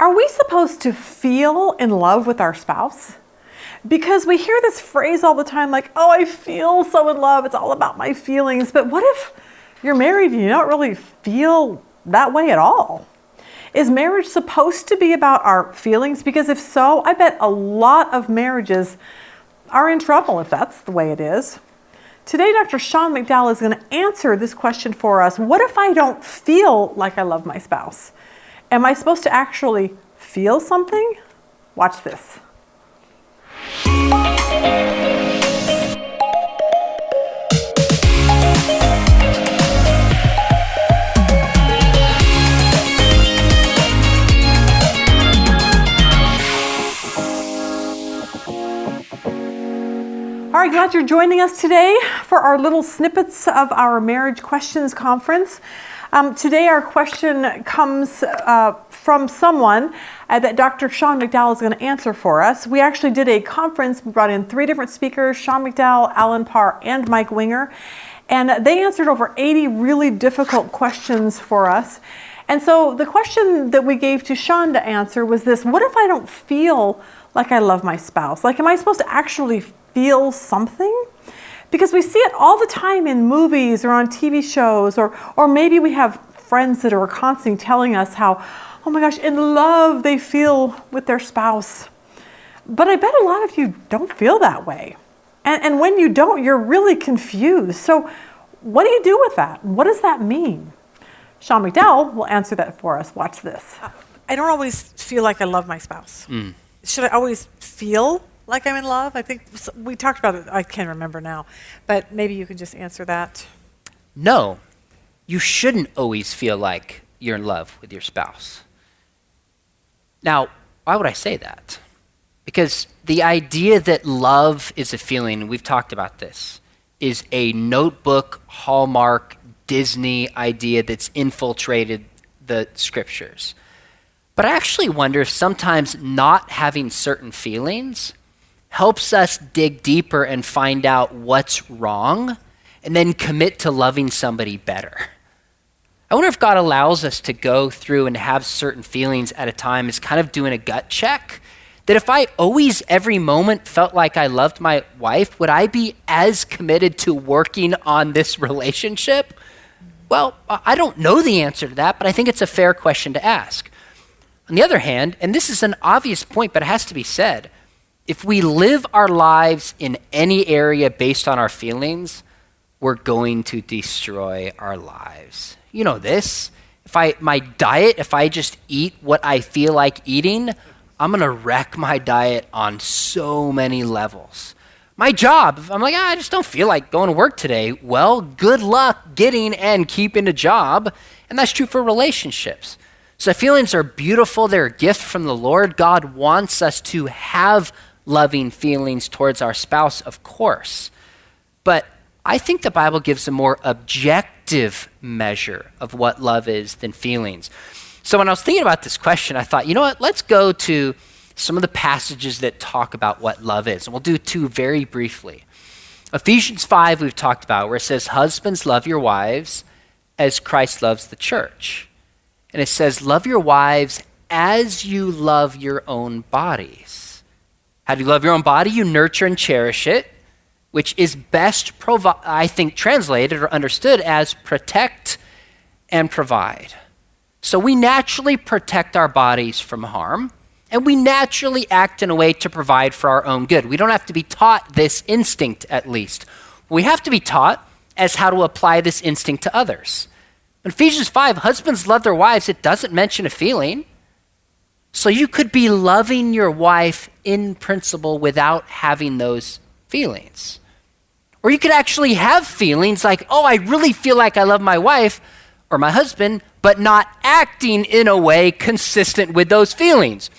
Are we supposed to feel in love with our spouse? Because we hear this phrase all the time like, oh, I feel so in love. It's all about my feelings. But what if you're married and you don't really feel that way at all? Is marriage supposed to be about our feelings? Because if so, I bet a lot of marriages are in trouble if that's the way it is. Today, Dr. Sean McDowell is going to answer this question for us. What if I don't feel like I love my spouse? Am I supposed to actually feel something? Watch this. All right, glad you're joining us today for our little snippets of our Marriage Questions Conference. Today our question comes from someone that Dr. Sean McDowell is going to answer for us. We actually did a conference. We brought in 3 different speakers, Sean McDowell, Alan Parr, and Mike Winger. And they answered over 80 really difficult questions for us. And so the question that we gave to Sean to answer was this: what if I don't feel like I love my spouse? Like, am I supposed to actually feel something? Because we see it all the time in movies or on TV shows, or maybe we have friends that are constantly telling us how, oh my gosh, in love they feel with their spouse. But I bet a lot of you don't feel that way. And when you don't, you're really confused. So what do you do with that? What does that mean? Sean McDowell will answer that for us. Watch this. I don't always feel like I love my spouse. Should I always feel like I'm in love? I think we talked about it. I can't remember now, but maybe you can just answer that. No, you shouldn't always feel like you're in love with your spouse. Now, why would I say that? Because the idea that love is a feeling, we've talked about this, is a notebook, Hallmark, Disney idea that's infiltrated the scriptures. But I actually wonder if sometimes not having certain feelings helps us dig deeper and find out what's wrong and then commit to loving somebody better. I wonder if God allows us to go through and have certain feelings at a time as kind of doing a gut check, that if I always, every moment felt like I loved my wife, would I be as committed to working on this relationship? Well, I don't know the answer to that, but I think it's a fair question to ask. On the other hand, and this is an obvious point, but it has to be said, if we live our lives in any area based on our feelings, we're going to destroy our lives. You know this. My diet, if I just eat what I feel like eating, I'm going to wreck my diet on so many levels. My job, if I'm like, I just don't feel like going to work today. Well, good luck getting and keeping a job. And that's true for relationships. So feelings are beautiful. They're a gift from the Lord. God wants us to have loving feelings towards our spouse, of course. But I think the Bible gives a more objective measure of what love is than feelings. So when I was thinking about this question, I thought, you know what, let's go to some of the passages that talk about what love is. And we'll do 2 very briefly. Ephesians 5 we've talked about, where it says, husbands, love your wives as Christ loves the church. And it says, love your wives as you love your own bodies. How do you love your own body? You nurture and cherish it, which is best, I think, translated or understood as protect and provide. So we naturally protect our bodies from harm, and we naturally act in a way to provide for our own good. We don't have to be taught this instinct, at least. We have to be taught as how to apply this instinct to others. In Ephesians 5, husbands love their wives. It doesn't mention a feeling. So you could be loving your wife in principle without having those feelings. Or you could actually have feelings like, oh, I really feel like I love my wife or my husband, but not acting in a way consistent with those feelings.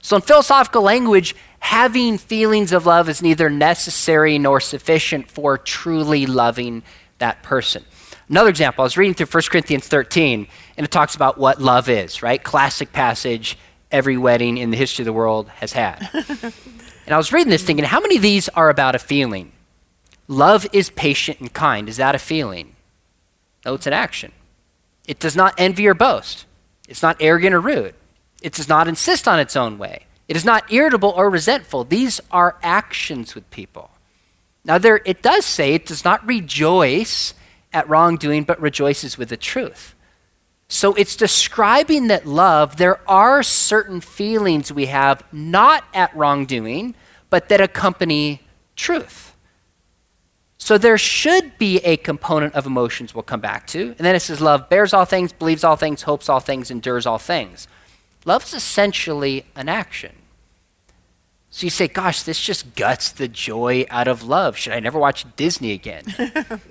So in philosophical language, having feelings of love is neither necessary nor sufficient for truly loving that person. Another example, I was reading through 1 Corinthians 13, and it talks about what love is, right? Classic passage every wedding in the history of the world has had. And I was reading this thinking, how many of these are about a feeling? Love is patient and kind. Is that a feeling? No, it's an action. It does not envy or boast. It's not arrogant or rude. It does not insist on its own way. It is not irritable or resentful. These are actions with people. Now, it does say it does not rejoice at wrongdoing, but rejoices with the truth. So it's describing that love, there are certain feelings we have not at wrongdoing, but that accompany truth. So there should be a component of emotions we'll come back to. And then it says love bears all things, believes all things, hopes all things, endures all things. Love is essentially an action. So you say, gosh, this just guts the joy out of love. Should I never watch Disney again?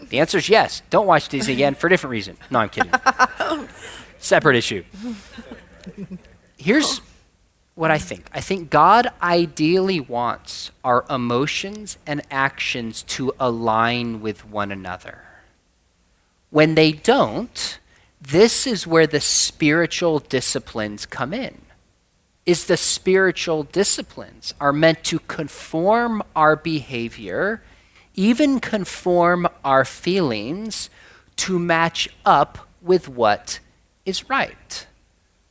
The answer is yes. Don't watch Disney again for a different reason. No, I'm kidding. Separate issue. Here's what I think. I think God ideally wants our emotions and actions to align with one another. When they don't, this is where the spiritual disciplines come in. Is the spiritual disciplines are meant to conform our behavior, even conform our feelings to match up with what is right.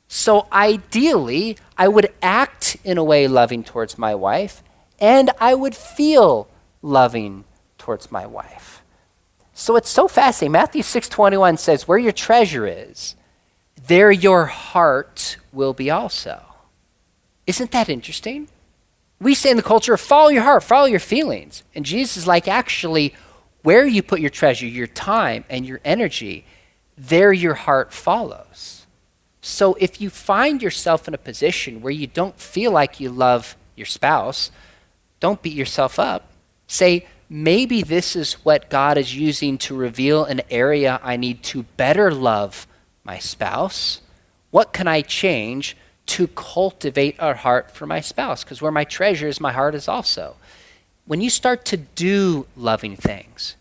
So ideally, I would act in a way loving towards my wife, and I would feel loving towards my wife. So it's so fascinating. Matthew 6:21 says, where your treasure is, there your heart will be also. Isn't that interesting? We say in the culture, follow your heart, follow your feelings. And Jesus is like, actually, where you put your treasure, your time, and your energy, there your heart follows. So if you find yourself in a position where you don't feel like you love your spouse, don't beat yourself up. Say, maybe this is what God is using to reveal an area I need to better love my spouse. What can I change to cultivate a heart for my spouse? Because where my treasure is, my heart is also. When you start to do loving things,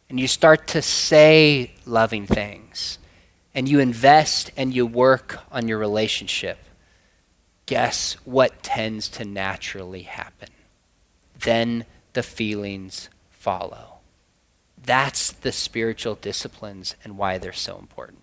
and you start to say loving things, and you invest and you work on your relationship, guess what tends to naturally happen? Then the feelings follow. That's the spiritual disciplines and why they're so important.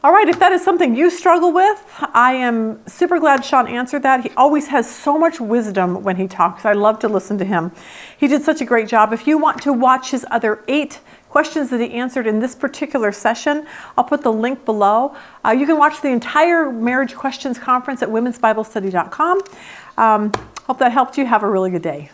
All right, if that is something you struggle with, I am super glad Sean answered that. He always has so much wisdom when he talks. I love to listen to him. He did such a great job. If you want to watch his other 8 questions that he answered in this particular session, I'll put the link below. You can watch the entire Marriage Questions Conference at womensbiblestudy.com. Hope that helped you. Have a really good day.